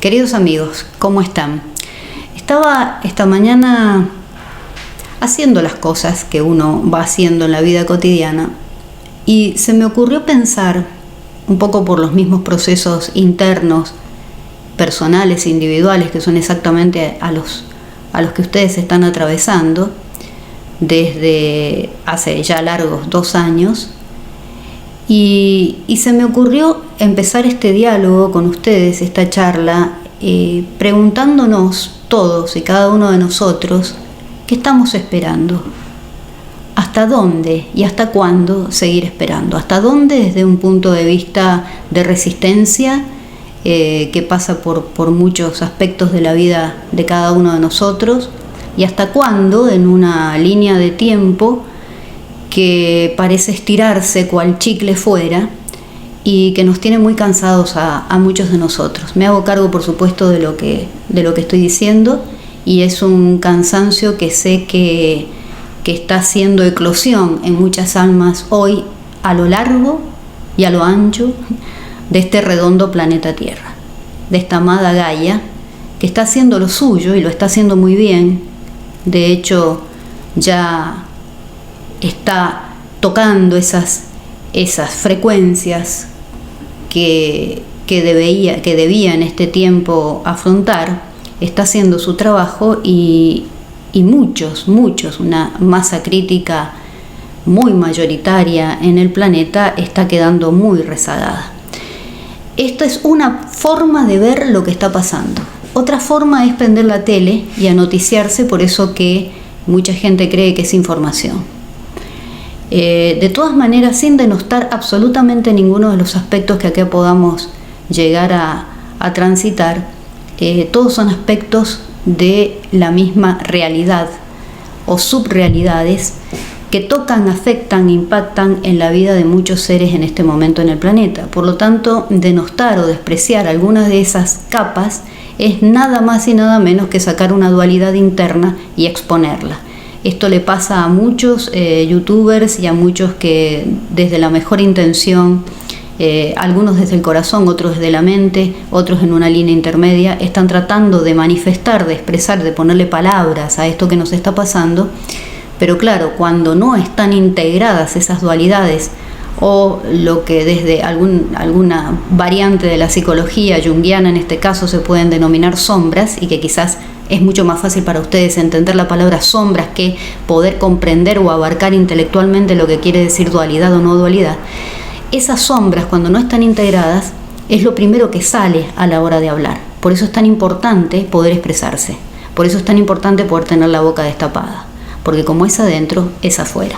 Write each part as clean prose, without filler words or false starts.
Queridos amigos, ¿cómo están? Estaba esta mañana haciendo las cosas que uno va haciendo en la vida cotidiana y se me ocurrió pensar, un poco por los mismos procesos internos, personales, individuales, que son exactamente a los que ustedes están atravesando desde hace ya largos 2 años, y se me ocurrió empezar este diálogo con ustedes, esta charla, preguntándonos todos y cada uno de nosotros qué estamos esperando, hasta dónde y hasta cuándo seguir esperando, hasta dónde desde un punto de vista de resistencia que pasa por muchos aspectos de la vida de cada uno de nosotros, y hasta cuándo en una línea de tiempo que parece estirarse cual chicle fuera y que nos tiene muy cansados a muchos de nosotros. Me hago cargo, por supuesto, de lo que estoy diciendo, y es un cansancio que sé que está haciendo eclosión en muchas almas hoy a lo largo y a lo ancho de este redondo planeta Tierra, de esta amada Gaia, que está haciendo lo suyo y lo está haciendo muy bien. De hecho, ya está tocando esas frecuencias que debía en este tiempo afrontar. Está haciendo su trabajo y muchos, una masa crítica muy mayoritaria en el planeta está quedando muy rezagada. Esta es una forma de ver lo que está pasando. Otra forma es prender la tele y a noticiarse, por eso que mucha gente cree que es información. De todas maneras, sin denostar absolutamente ninguno de los aspectos que acá podamos llegar a transitar, todos son aspectos de la misma realidad o subrealidades que tocan, afectan, impactan en la vida de muchos seres en este momento en el planeta. Por lo tanto, denostar o despreciar algunas de esas capas es nada más y nada menos que sacar una dualidad interna y exponerla. Esto le pasa a muchos youtubers y a muchos que desde la mejor intención, algunos desde el corazón, otros desde la mente, otros en una línea intermedia, están tratando de manifestar, de expresar, de ponerle palabras a esto que nos está pasando. Pero claro, cuando no están integradas esas dualidades, o lo que desde alguna variante de la psicología junguiana en este caso se pueden denominar sombras, y que quizás es mucho más fácil para ustedes entender la palabra sombras que poder comprender o abarcar intelectualmente lo que quiere decir dualidad o no dualidad. Esas sombras, cuando no están integradas, es lo primero que sale a la hora de hablar. Por eso es tan importante poder expresarse, por eso es tan importante poder tener la boca destapada, porque como es adentro, es afuera,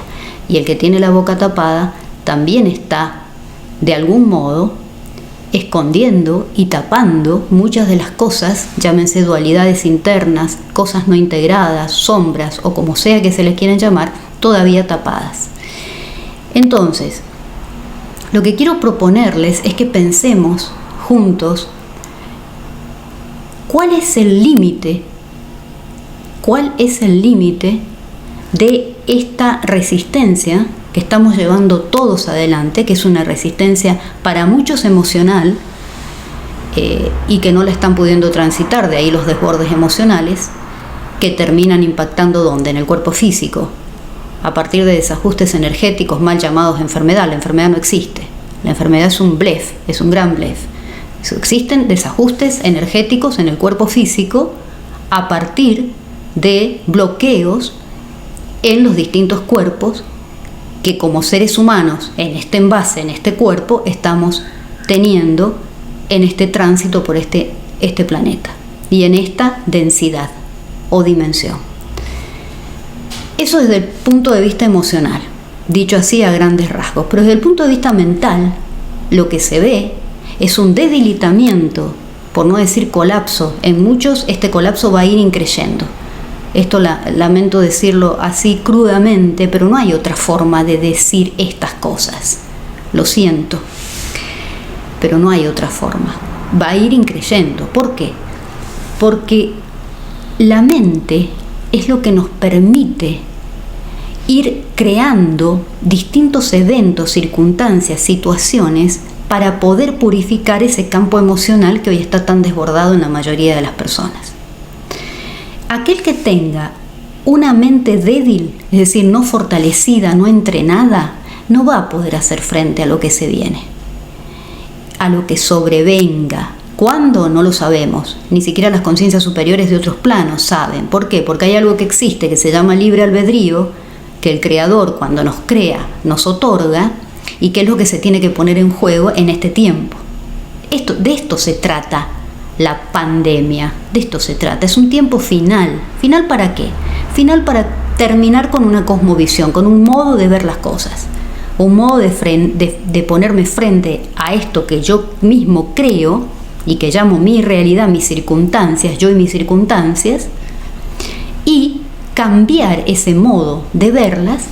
y el que tiene la boca tapada también está, de algún modo, escondiendo y tapando muchas de las cosas, llámense dualidades internas, cosas no integradas, sombras o como sea que se les quieran llamar, todavía tapadas. Entonces, lo que quiero proponerles es que pensemos juntos cuál es el límite de esta resistencia que estamos llevando todos adelante, que es una resistencia para muchos emocional y que no la están pudiendo transitar, de ahí los desbordes emocionales que terminan impactando ¿dónde? En el cuerpo físico, a partir de desajustes energéticos mal llamados enfermedad. La enfermedad no existe, la enfermedad es un blef, es un gran blef. Existen desajustes energéticos en el cuerpo físico a partir de bloqueos en los distintos cuerpos que como seres humanos en este envase, en este cuerpo, estamos teniendo en este tránsito por este planeta y en esta densidad o dimensión. Eso desde el punto de vista emocional, dicho así a grandes rasgos, pero desde el punto de vista mental, lo que se ve es un debilitamiento, por no decir colapso. En muchos este colapso va a ir increyendo. Esto lamento decirlo así crudamente, pero no hay otra forma de decir estas cosas. Lo siento, pero no hay otra forma. Va a ir increyendo. ¿Por qué? Porque la mente es lo que nos permite ir creando distintos eventos, circunstancias, situaciones para poder purificar ese campo emocional que hoy está tan desbordado en la mayoría de las personas. Aquel que tenga una mente débil, es decir, no fortalecida, no entrenada, no va a poder hacer frente a lo que se viene, a lo que sobrevenga. ¿Cuándo? No lo sabemos. Ni siquiera las conciencias superiores de otros planos saben. ¿Por qué? Porque hay algo que existe que se llama libre albedrío, que el Creador, cuando nos crea, nos otorga, y que es lo que se tiene que poner en juego en este tiempo. De esto se trata la pandemia, de esto se trata. Es un tiempo final. ¿Final para qué? Final para terminar con una cosmovisión, con un modo de ver las cosas, un modo de ponerme frente a esto que yo mismo creo y que llamo mi realidad, mis circunstancias, yo y mis circunstancias, y cambiar ese modo de verlas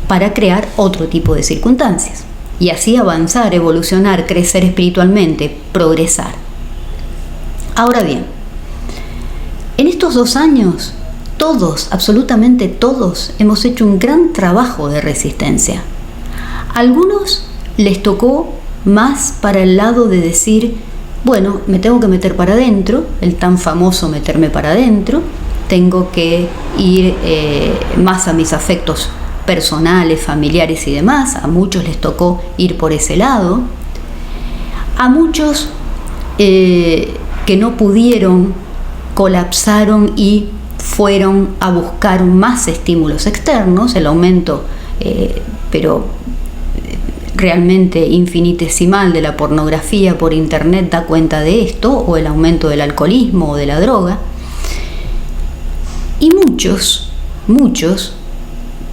para crear otro tipo de circunstancias y así avanzar, evolucionar, crecer espiritualmente, progresar. Ahora bien, en estos 2 años, todos, absolutamente todos, hemos hecho un gran trabajo de resistencia. A algunos les tocó más para el lado de decir, bueno, me tengo que meter para adentro, el tan famoso meterme para adentro, tengo que ir más a mis afectos personales, familiares y demás. A muchos les tocó ir por ese lado. A muchos que no pudieron, colapsaron y fueron a buscar más estímulos externos, el aumento, pero realmente infinitesimal, de la pornografía por internet da cuenta de esto, o el aumento del alcoholismo o de la droga. Y muchos,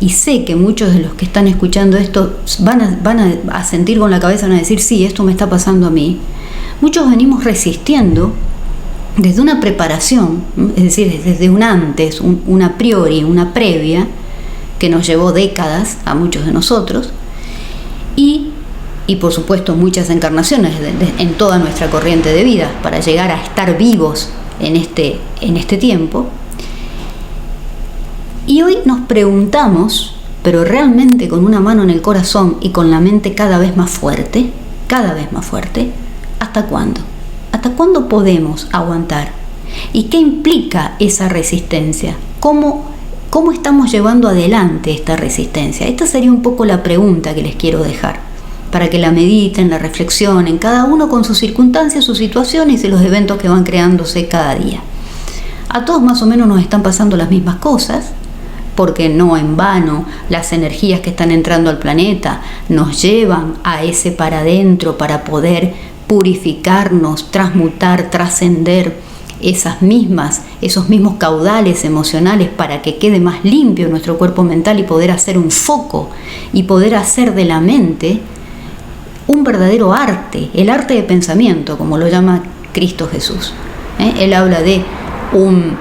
y sé que muchos de los que están escuchando esto van a sentir con la cabeza, van a decir, sí, esto me está pasando a mí. Muchos venimos resistiendo desde una preparación, es decir, desde un antes, una a priori, una previa, que nos llevó décadas a muchos de nosotros, y por supuesto muchas encarnaciones en toda nuestra corriente de vida para llegar a estar vivos en este tiempo. Y hoy nos preguntamos, pero realmente con una mano en el corazón y con la mente cada vez más fuerte, ¿hasta cuándo? ¿Hasta cuándo podemos aguantar? ¿Y qué implica esa resistencia? ¿Cómo estamos llevando adelante esta resistencia? Esta sería un poco la pregunta que les quiero dejar, para que la mediten, la reflexionen, cada uno con sus circunstancias, sus situaciones y los eventos que van creándose cada día. A todos más o menos nos están pasando las mismas cosas, porque no en vano las energías que están entrando al planeta nos llevan a ese para adentro para poder purificarnos, transmutar, trascender esos mismos caudales emocionales para que quede más limpio nuestro cuerpo mental y poder hacer un foco y poder hacer de la mente un verdadero arte, el arte de pensamiento, como lo llama Cristo Jesús. Él habla de un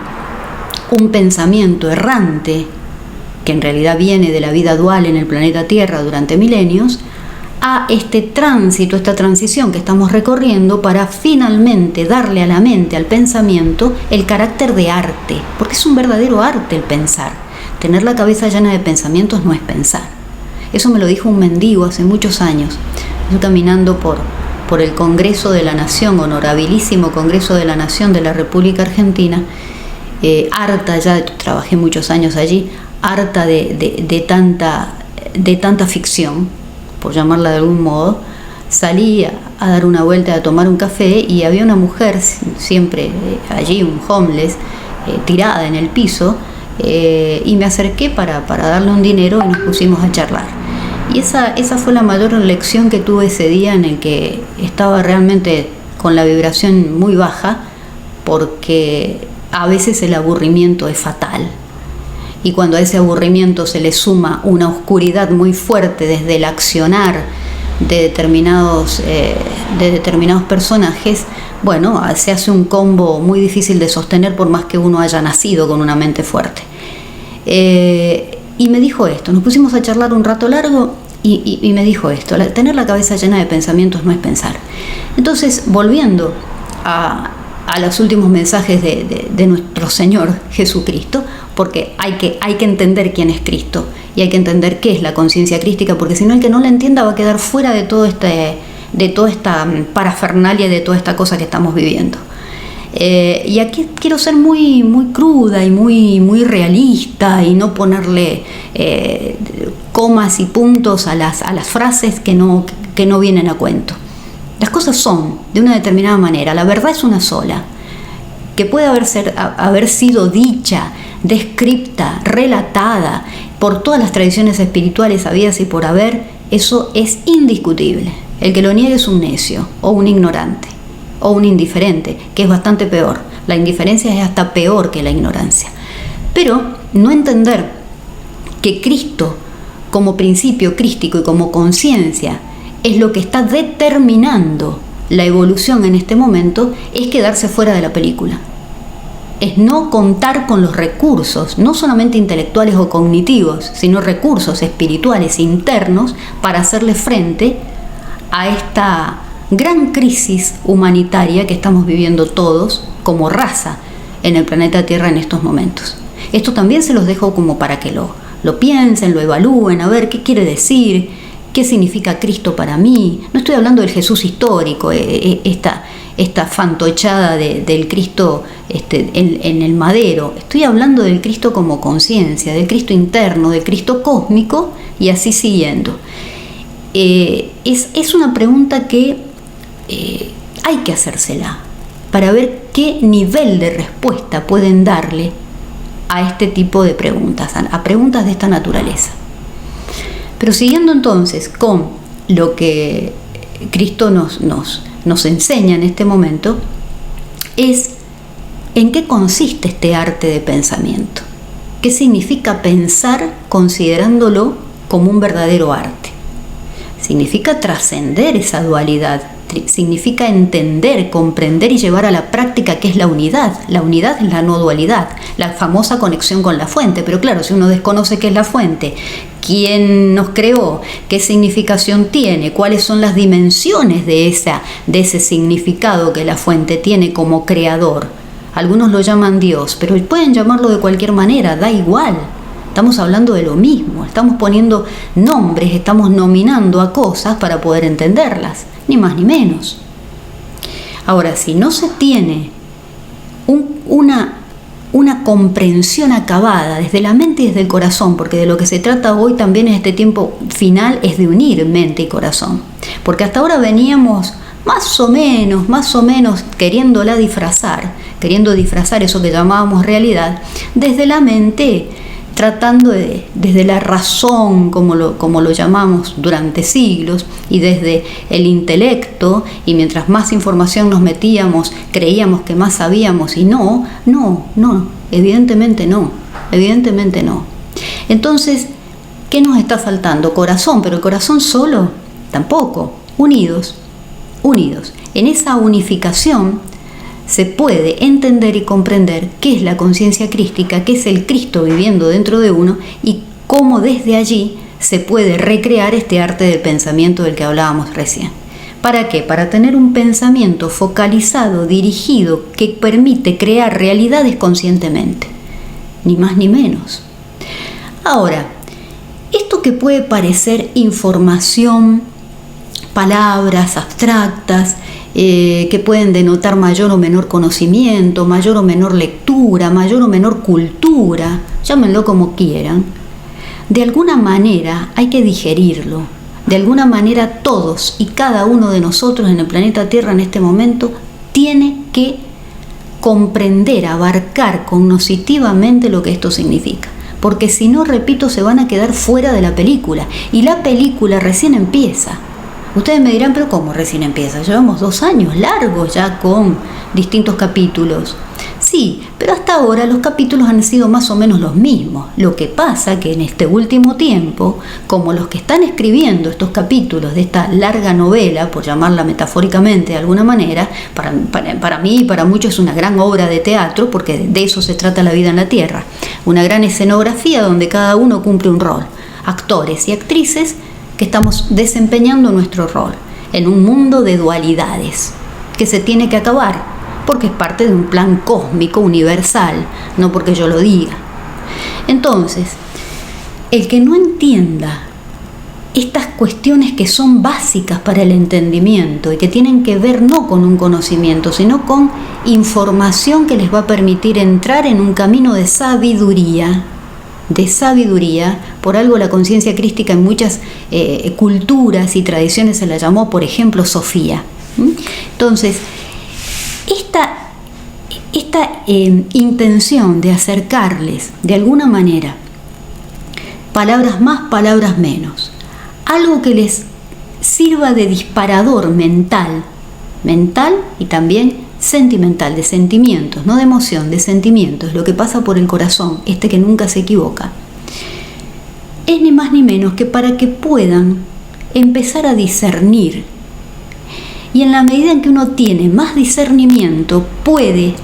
pensamiento errante que en realidad viene de la vida dual en el planeta Tierra durante milenios, a este tránsito, esta transición que estamos recorriendo para finalmente darle a la mente, al pensamiento, el carácter de arte, porque es un verdadero arte el pensar. Tener la cabeza llena de pensamientos no es pensar. Eso me lo dijo un mendigo hace muchos años. Yo caminando por el Congreso de la Nación, honorabilísimo Congreso de la Nación de la República Argentina, harta, ya trabajé muchos años allí, harta de tanta ficción, por llamarla de algún modo, salí a dar una vuelta, a tomar un café, y había una mujer siempre allí, un homeless, tirada en el piso, y me acerqué para darle un dinero y nos pusimos a charlar. Y esa fue la mayor lección que tuve ese día, en el que estaba realmente con la vibración muy baja, porque a veces el aburrimiento es fatal. Y cuando a ese aburrimiento se le suma una oscuridad muy fuerte desde el accionar de determinados personajes, bueno, se hace un combo muy difícil de sostener, por más que uno haya nacido con una mente fuerte. Y me dijo esto, nos pusimos a charlar un rato largo y me dijo esto: tener la cabeza llena de pensamientos no es pensar. Entonces, volviendo a los últimos mensajes de nuestro Señor Jesucristo, porque hay que entender quién es Cristo y hay que entender qué es la conciencia crística, porque si no, el que no la entienda va a quedar fuera de todo de toda esta parafernalia, de toda esta cosa que estamos viviendo. Y aquí quiero ser muy, muy cruda y muy realista y no ponerle comas y puntos a las frases que no vienen a cuento. Las cosas son de una determinada manera, la verdad es una sola, que puede haber sido dicha, descripta, relatada por todas las tradiciones espirituales habidas y por haber. Eso es indiscutible. El que lo niegue es un necio o un ignorante o un indiferente, que es bastante peor. La indiferencia es hasta peor que la ignorancia. Pero no entender que Cristo como principio crístico y como conciencia es lo que está determinando la evolución en este momento, es quedarse fuera de la película. Es no contar con los recursos, no solamente intelectuales o cognitivos, sino recursos espirituales internos para hacerle frente a esta gran crisis humanitaria que estamos viviendo todos como raza en el planeta Tierra en estos momentos. Esto también se los dejo como para que lo piensen, lo evalúen, a ver qué quiere decir, qué significa Cristo para mí. No estoy hablando del Jesús histórico, esta fantochada del Cristo en el madero. Estoy hablando del Cristo como conciencia, del Cristo interno, del Cristo cósmico, y así siguiendo. Es una pregunta que hay que hacérsela para ver qué nivel de respuesta pueden darle a este tipo de preguntas, a preguntas de esta naturaleza. Pero siguiendo entonces con lo que Cristo nos enseña en este momento, es en qué consiste este arte de pensamiento. ¿Qué significa pensar considerándolo como un verdadero arte? Significa trascender esa dualidad, significa entender, comprender y llevar a la práctica qué es la unidad. La unidad es la no dualidad, la famosa conexión con la fuente. Pero claro, si uno desconoce qué es la fuente, quién nos creó, qué significación tiene, cuáles son las dimensiones de ese significado que la fuente tiene como creador. Algunos lo llaman Dios, pero pueden llamarlo de cualquier manera, da igual. Estamos hablando de lo mismo, estamos poniendo nombres, estamos nominando a cosas para poder entenderlas, ni más ni menos. Ahora, si no se tiene una comprensión acabada desde la mente y desde el corazón, porque de lo que se trata hoy también en este tiempo final es de unir mente y corazón, porque hasta ahora veníamos más o menos queriendo disfrazar eso que llamábamos realidad desde la mente, tratando desde la razón, como lo llamamos durante siglos, y desde el intelecto, y mientras más información nos metíamos, creíamos que más sabíamos, y no, evidentemente no. Entonces, ¿qué nos está faltando? Corazón, pero el corazón solo, tampoco. Unidos. En esa unificación se puede entender y comprender qué es la conciencia crística, qué es el Cristo viviendo dentro de uno y cómo desde allí se puede recrear este arte del pensamiento del que hablábamos recién. ¿Para qué? Para tener un pensamiento focalizado, dirigido, que permite crear realidades conscientemente. Ni más ni menos. Ahora, esto que puede parecer información, palabras abstractas, que pueden denotar mayor o menor conocimiento, mayor o menor lectura, mayor o menor cultura, llámenlo como quieran, de alguna manera hay que digerirlo. De alguna manera todos y cada uno de nosotros en el planeta Tierra en este momento tiene que comprender, abarcar cognitivamente lo que esto significa. Porque si no, repito, se van a quedar fuera de la película. Y la película recién empieza. Ustedes me dirán, pero ¿cómo recién empieza? Llevamos 2 años largos ya con distintos capítulos. Sí, pero hasta ahora los capítulos han sido más o menos los mismos. Lo que pasa que en este último tiempo, como los que están escribiendo estos capítulos de esta larga novela, por llamarla metafóricamente de alguna manera, para mí y para muchos es una gran obra de teatro, porque de eso se trata la vida en la Tierra. Una gran escenografía donde cada uno cumple un rol. Actores y actrices que estamos desempeñando nuestro rol en un mundo de dualidades que se tiene que acabar porque es parte de un plan cósmico universal, no porque yo lo diga. Entonces, el que no entienda estas cuestiones que son básicas para el entendimiento y que tienen que ver no con un conocimiento, sino con información que les va a permitir entrar en un camino de sabiduría. Por algo la conciencia crística en muchas culturas y tradiciones se la llamó, por ejemplo, Sofía. Entonces, esta intención de acercarles de alguna manera, palabras más, palabras menos, algo que les sirva de disparador mental y también sentimental, de sentimientos, no de emoción, de sentimientos, lo que pasa por el corazón, que nunca se equivoca, es ni más ni menos que para que puedan empezar a discernir. Y en la medida en que uno tiene más discernimiento, puede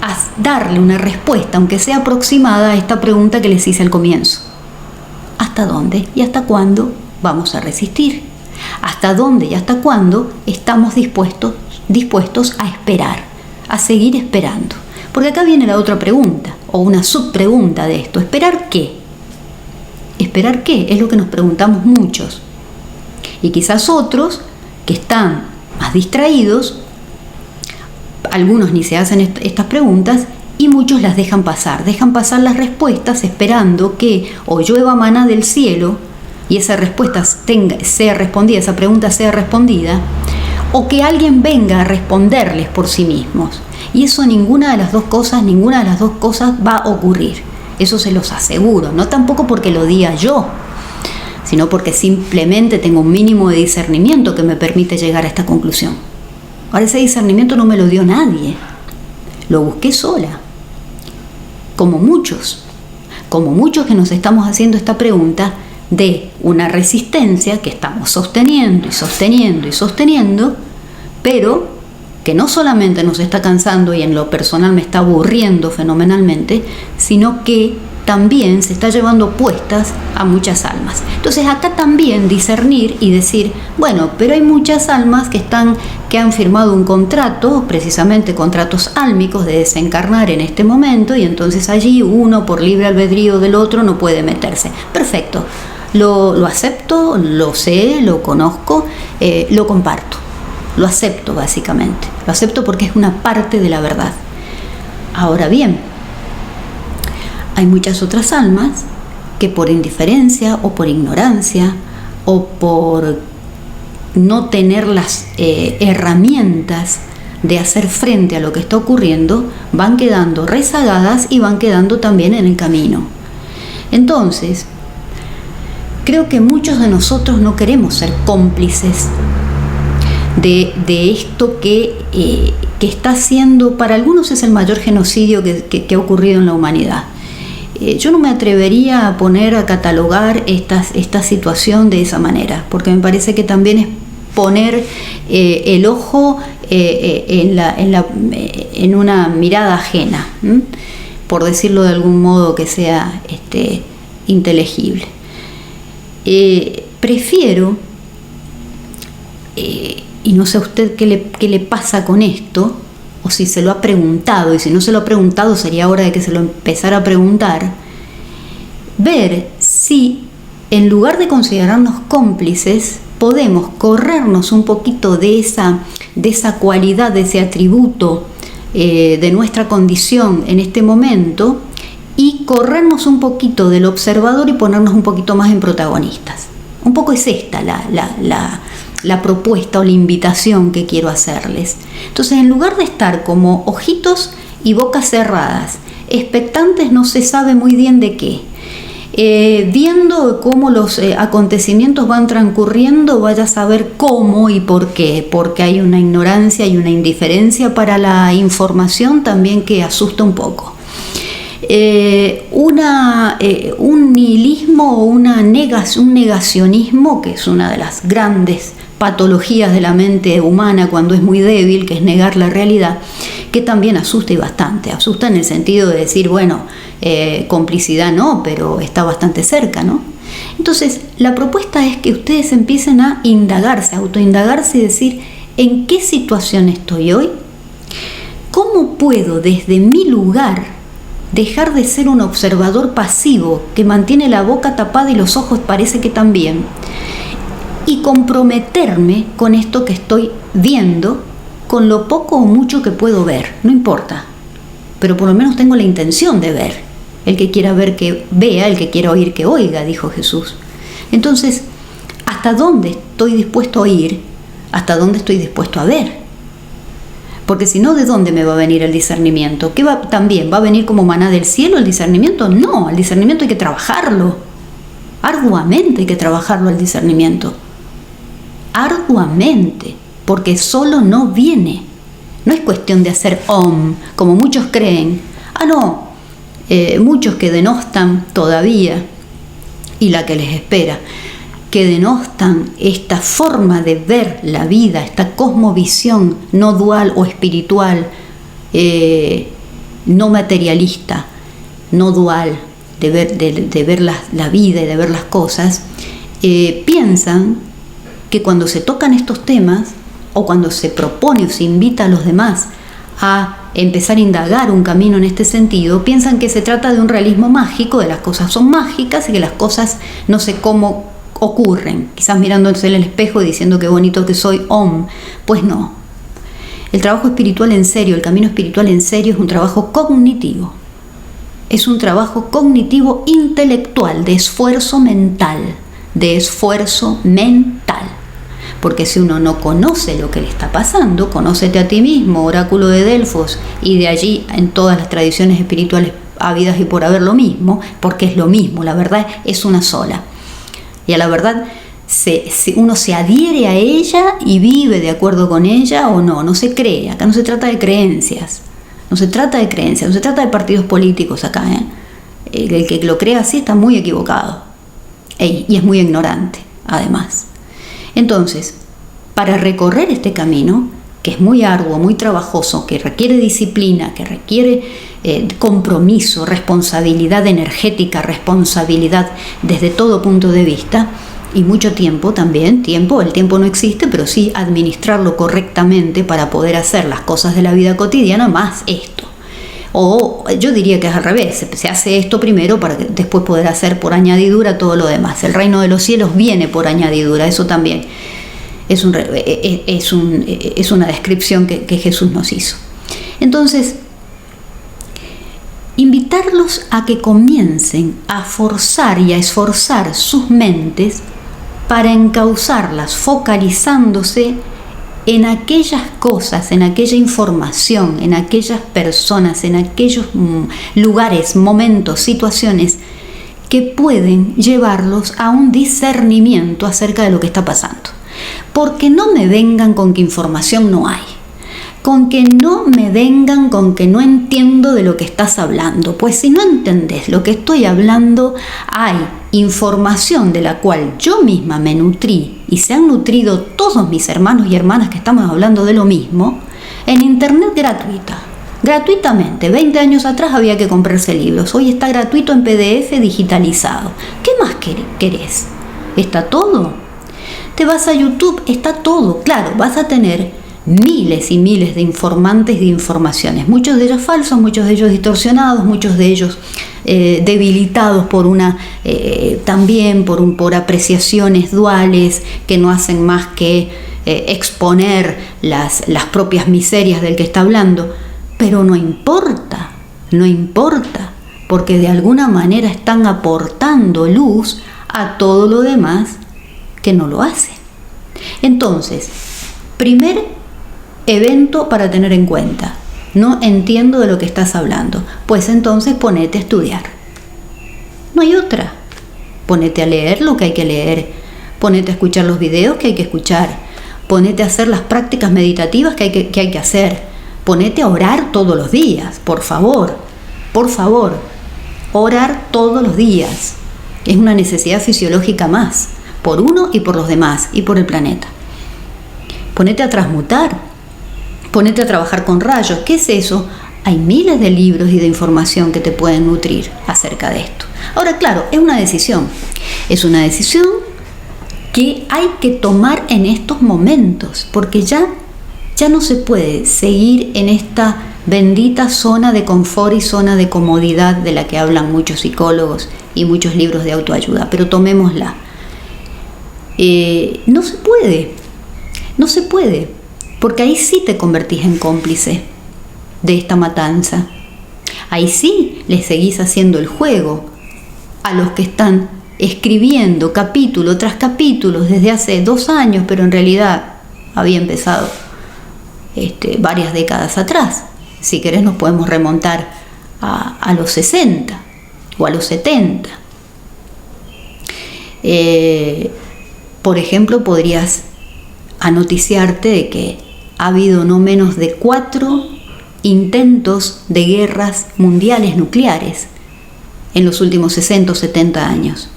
darle una respuesta, aunque sea aproximada, a esta pregunta que les hice al comienzo. ¿Hasta dónde y hasta cuándo vamos a resistir? ¿Hasta dónde y hasta cuándo estamos dispuestos a esperar, a seguir esperando? Porque acá viene la otra pregunta, o una subpregunta de esto. ¿Esperar qué? ¿Esperar qué? Es lo que nos preguntamos muchos. Y quizás otros que están más distraídos, algunos ni se hacen estas preguntas, y muchos las dejan pasar las respuestas esperando que o llueva maná del cielo y esa respuesta sea respondida, esa pregunta sea respondida, o que alguien venga a responderles por sí mismos. Y eso ninguna de las dos cosas va a ocurrir. Eso se los aseguro, no tampoco porque lo diga yo, sino porque simplemente tengo un mínimo de discernimiento que me permite llegar a esta conclusión. Ahora, ese discernimiento no me lo dio nadie, lo busqué sola, como muchos que nos estamos haciendo esta pregunta de una resistencia que estamos sosteniendo, pero que no solamente nos está cansando y en lo personal me está aburriendo fenomenalmente, sino que también se está llevando puestas a muchas almas. Entonces acá también discernir y decir, bueno, pero hay muchas almas que han firmado un contrato, precisamente contratos álmicos de desencarnar en este momento, y entonces allí uno por libre albedrío del otro no puede meterse. Perfecto, lo acepto, lo sé, lo conozco, lo comparto, lo acepto básicamente, lo acepto porque es una parte de la verdad. Ahora bien, hay muchas otras almas que por indiferencia o por ignorancia o por no tener las herramientas de hacer frente a lo que está ocurriendo, van quedando rezagadas y van quedando también en el camino. Entonces, creo que muchos de nosotros no queremos ser cómplices de esto que está siendo, para algunos es el mayor genocidio que ha ocurrido en la humanidad. Yo no me atrevería a catalogar esta situación de esa manera, porque me parece que también es poner el ojo en una mirada ajena, por decirlo de algún modo que sea inteligible. Prefiero, y no sé a usted qué le pasa con esto, o si se lo ha preguntado, y si no se lo ha preguntado sería hora de que se lo empezara a preguntar, ver si en lugar de considerarnos cómplices podemos corrernos un poquito de esa cualidad, de ese atributo de nuestra condición en este momento, y corrernos un poquito del observador y ponernos un poquito más en protagonistas. Un poco es esta la propuesta o la invitación que quiero hacerles. Entonces, en lugar de estar como ojitos y bocas cerradas, expectantes no se sabe muy bien de qué, viendo cómo los acontecimientos van transcurriendo, vaya a saber cómo y por qué, porque hay una ignorancia y una indiferencia para la información también que asusta un poco. Un nihilismo o un negacionismo, que es una de las grandes patologías de la mente humana cuando es muy débil, que es negar la realidad, que también asusta y bastante. Asusta en el sentido de decir, bueno, complicidad no, pero está bastante cerca, ¿no? Entonces, la propuesta es que ustedes empiecen a indagarse, a autoindagarse y decir, ¿en qué situación estoy hoy? ¿Cómo puedo desde mi lugar dejar de ser un observador pasivo que mantiene la boca tapada y los ojos parece que también, y comprometerme con esto que estoy viendo, con lo poco o mucho que puedo ver, no importa, pero por lo menos tengo la intención de ver. El que quiera ver que vea, el que quiera oír que oiga, dijo Jesús. Entonces, ¿hasta dónde estoy dispuesto a oír? ¿Hasta dónde estoy dispuesto a ver? Porque si no, ¿de dónde me va a venir el discernimiento? ¿Qué también va a venir como maná del cielo el discernimiento? No, el discernimiento hay que trabajarlo. Arduamente hay que trabajarlo el discernimiento. Arduamente, porque solo no viene. No es cuestión de hacer om, como muchos creen. Muchos que denostan todavía, y la que les espera, que denostan esta forma de ver la vida, esta cosmovisión no dual o espiritual, no materialista, no dual, de ver la vida y de ver las cosas, piensan que cuando se tocan estos temas, o cuando se propone o se invita a los demás a empezar a indagar un camino en este sentido, piensan que se trata de un realismo mágico, de las cosas son mágicas y que las cosas no sé cómo ocurren, quizás mirándose en el espejo y diciendo qué bonito que soy, pues no. El trabajo espiritual en serio, el camino espiritual en serio es un trabajo cognitivo. Es un trabajo cognitivo intelectual, de esfuerzo mental, Porque si uno no conoce lo que le está pasando, conócete a ti mismo, oráculo de Delfos, y de allí en todas las tradiciones espirituales habidas y por haber lo mismo, porque es lo mismo, la verdad es una sola. Y a la verdad uno se adhiere a ella y vive de acuerdo con ella o no se cree. Acá no se trata de creencias, no se trata de partidos políticos acá. El que lo crea así está muy equivocado y es muy ignorante, además. Entonces, para recorrer este camino, que es muy arduo, muy trabajoso, que requiere disciplina, que requiere compromiso, responsabilidad energética, responsabilidad desde todo punto de vista, y mucho tiempo también, el tiempo no existe, pero sí administrarlo correctamente para poder hacer las cosas de la vida cotidiana más esto. O yo diría que es al revés, se hace esto primero para después poder hacer por añadidura todo lo demás. El reino de los cielos viene por añadidura, eso también es una descripción que Jesús nos hizo. Entonces, invitarlos a que comiencen a forzar y a esforzar sus mentes para encauzarlas, focalizándose en aquellas cosas, en aquella información, en aquellas personas, en aquellos lugares, momentos, situaciones que pueden llevarlos a un discernimiento acerca de lo que está pasando. Porque no me vengan con que información no hay, con que no me vengan con que no entiendo de lo que estás hablando, pues si no entendés lo que estoy hablando, hay información de la cual yo misma me nutrí y se han nutrido todos mis hermanos y hermanas que estamos hablando de lo mismo, en internet gratuitamente. 20 años atrás había que comprarse libros, hoy está gratuito en PDF digitalizado. ¿Qué más querés? ¿Está todo? Te vas a YouTube, está todo. Claro, vas a tener miles y miles de informantes de informaciones, muchos de ellos falsos, muchos de ellos distorsionados, muchos de ellos debilitados por apreciaciones duales que no hacen más que exponer las propias miserias del que está hablando. Pero no importa, porque de alguna manera están aportando luz a todo lo demás que no lo hace. Entonces, primer evento para tener en cuenta: no entiendo de lo que estás hablando. Pues entonces ponete a estudiar. No hay otra. Ponete a leer lo que hay que leer. Ponete a escuchar los videos que hay que escuchar. Ponete a hacer las prácticas meditativas que hay que hacer. Ponete a orar todos los días, por favor. Orar todos los días. Es una necesidad fisiológica más, por uno y por los demás y por el planeta. Ponete a transmutar. Ponete a trabajar con rayos. ¿Qué es eso? Hay miles de libros y de información que te pueden nutrir acerca de esto. Ahora, claro, es una decisión. Es una decisión que hay que tomar en estos momentos, porque ya no se puede seguir en esta bendita zona de confort y zona de comodidad de la que hablan muchos psicólogos y muchos libros de autoayuda, pero tomémosla. No se puede, no se puede, porque ahí sí te convertís en cómplice de esta matanza. Ahí sí le seguís haciendo el juego a los que están escribiendo capítulo tras capítulo desde hace 2 años, pero en realidad había empezado varias décadas atrás. Si querés nos podemos remontar a los 60 o a los 70. Por ejemplo, podrías anoticiarte de que ha habido no menos de 4 intentos de guerras mundiales nucleares en los últimos 60 o 70 años.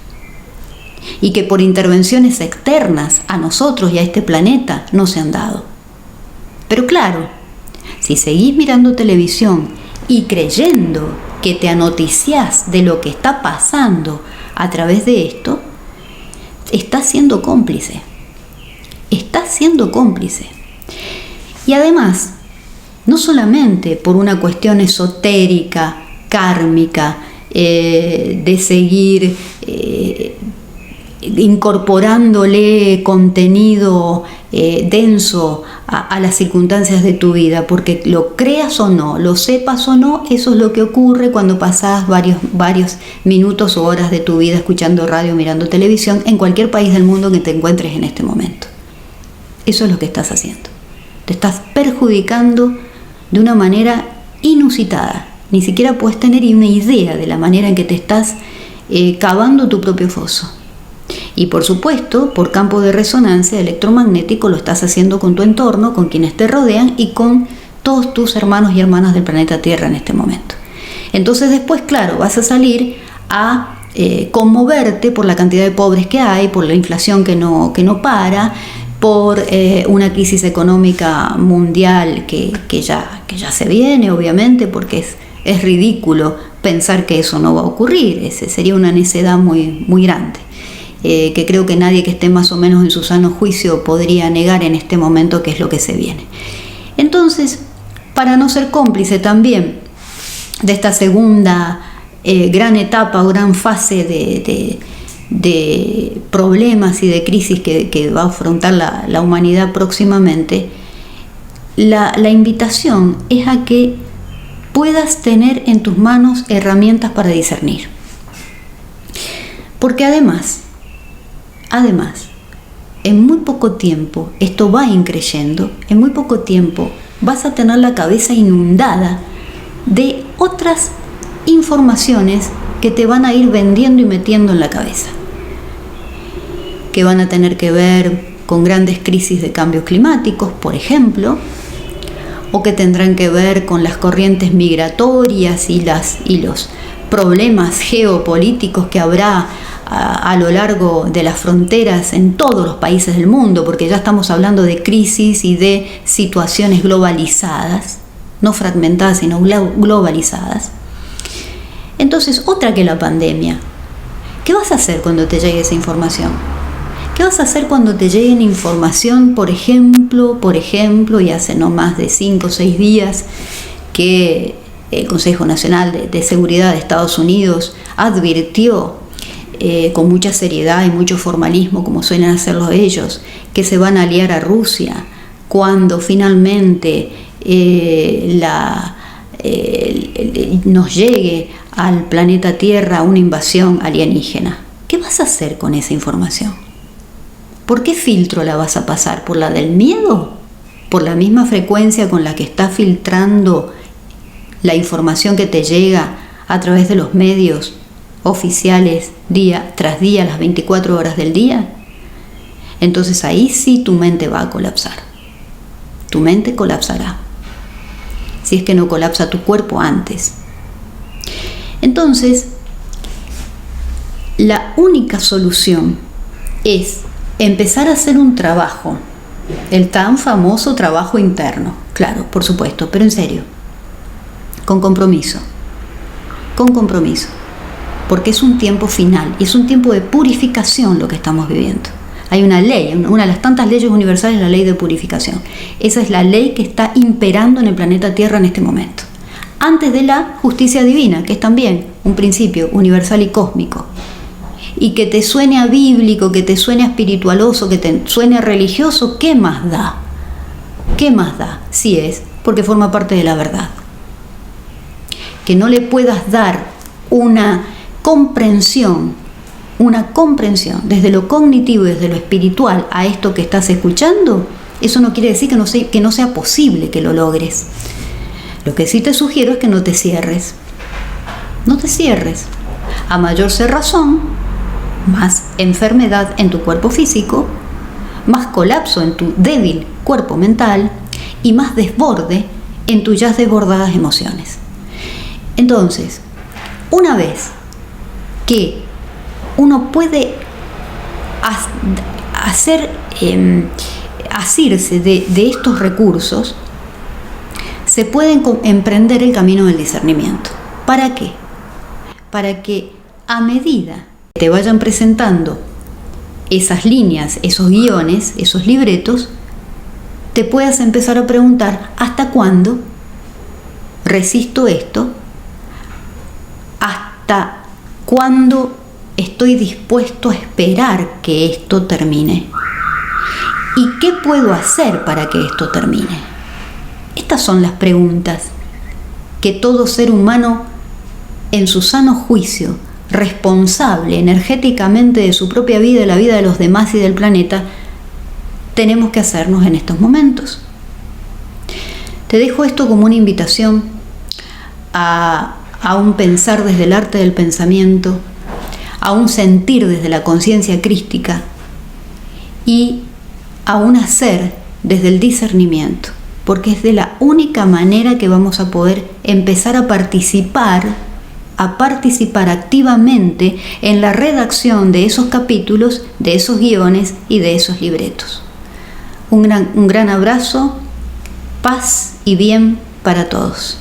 Y que por intervenciones externas a nosotros y a este planeta no se han dado. Pero claro, si seguís mirando televisión y creyendo que te anoticiás de lo que está pasando a través de esto, estás siendo cómplice. Estás siendo cómplice. Y además, no solamente por una cuestión esotérica, kármica, de seguir incorporándole contenido denso a las circunstancias de tu vida, porque lo creas o no, lo sepas o no, eso es lo que ocurre cuando pasás varios minutos o horas de tu vida escuchando radio, mirando televisión, en cualquier país del mundo que te encuentres en este momento. Eso es lo que estás haciendo. Te estás perjudicando de una manera inusitada. Ni siquiera puedes tener una idea de la manera en que te estás cavando tu propio foso. Y por supuesto, por campo de resonancia electromagnético lo estás haciendo con tu entorno, con quienes te rodean y con todos tus hermanos y hermanas del planeta Tierra en este momento. Entonces después, claro, vas a salir a conmoverte por la cantidad de pobres que hay, por la inflación que no para, por una crisis económica mundial que ya se viene, obviamente, porque es ridículo pensar que eso no va a ocurrir. Sería una necedad muy, muy grande. Que creo que nadie que esté más o menos en su sano juicio podría negar en este momento que es lo que se viene. Entonces, para no ser cómplice también de esta segunda gran etapa o gran fase de problemas y de crisis que va a afrontar la humanidad próximamente, la invitación es a que puedas tener en tus manos herramientas para discernir. Porque además, en muy poco tiempo, esto va increyendo, en muy poco tiempo vas a tener la cabeza inundada de otras informaciones que te van a ir vendiendo y metiendo en la cabeza, que van a tener que ver con grandes crisis de cambios climáticos, por ejemplo, o que tendrán que ver con las corrientes migratorias y los problemas geopolíticos que habrá a lo largo de las fronteras en todos los países del mundo, porque ya estamos hablando de crisis y de situaciones globalizadas, no fragmentadas, sino globalizadas. Entonces, otra que la pandemia. ¿Qué vas a hacer cuando te llegue esa información? ¿Qué vas a hacer cuando te llegue información, por ejemplo, y hace no más de 5 o 6 días que el Consejo Nacional de Seguridad de Estados Unidos advirtió con mucha seriedad y mucho formalismo, como suelen hacerlo ellos, que se van a aliar a Rusia cuando finalmente nos llegue al planeta Tierra una invasión alienígena? ¿Qué vas a hacer con esa información? ¿Por qué filtro la vas a pasar? ¿Por la del miedo? ¿Por la misma frecuencia con la que estás filtrando la información que te llega a través de los medios oficiales día tras día, las 24 horas del día? Entonces ahí sí tu mente va a colapsar. Tu mente colapsará, si es que no colapsa tu cuerpo antes. Entonces, la única solución es empezar a hacer un trabajo, el tan famoso trabajo interno, claro, por supuesto, pero en serio, con compromiso, porque es un tiempo final y es un tiempo de purificación lo que estamos viviendo. Hay una ley, una de las tantas leyes universales, la ley de purificación. Esa es la ley que está imperando en el planeta Tierra en este momento. Antes de la justicia divina, que es también un principio universal y cósmico. y que te suene a bíblico, que te suene a espiritualoso, que te suene a religioso, ¿qué más da? ¿Qué más da? Si es porque forma parte de la verdad. Que no le puedas dar una comprensión desde lo cognitivo y desde lo espiritual a esto que estás escuchando, eso no quiere decir que no sea posible que lo logres. Lo que sí te sugiero es que no te cierres. No te cierres. A mayor cerrazón, más enfermedad en tu cuerpo físico, más colapso en tu débil cuerpo mental y más desborde en tus ya desbordadas emociones. Entonces, una vez que uno puede asirse de estos recursos, se puede emprender el camino del discernimiento. ¿Para qué? Para que a medida que te vayan presentando esas líneas, esos guiones, esos libretos, te puedas empezar a preguntar: ¿hasta cuándo resisto esto? ¿Hasta cuándo estoy dispuesto a esperar que esto termine? ¿Y qué puedo hacer para que esto termine? Estas son las preguntas que todo ser humano, en su sano juicio, responsable energéticamente de su propia vida, de la vida de los demás y del planeta, tenemos que hacernos en estos momentos. Te dejo esto como una invitación a un pensar desde el arte del pensamiento, a un sentir desde la conciencia crística y a un hacer desde el discernimiento, porque es de la única manera que vamos a poder empezar a participar activamente en la redacción de esos capítulos, de esos guiones y de esos libretos. Un gran abrazo, paz y bien para todos.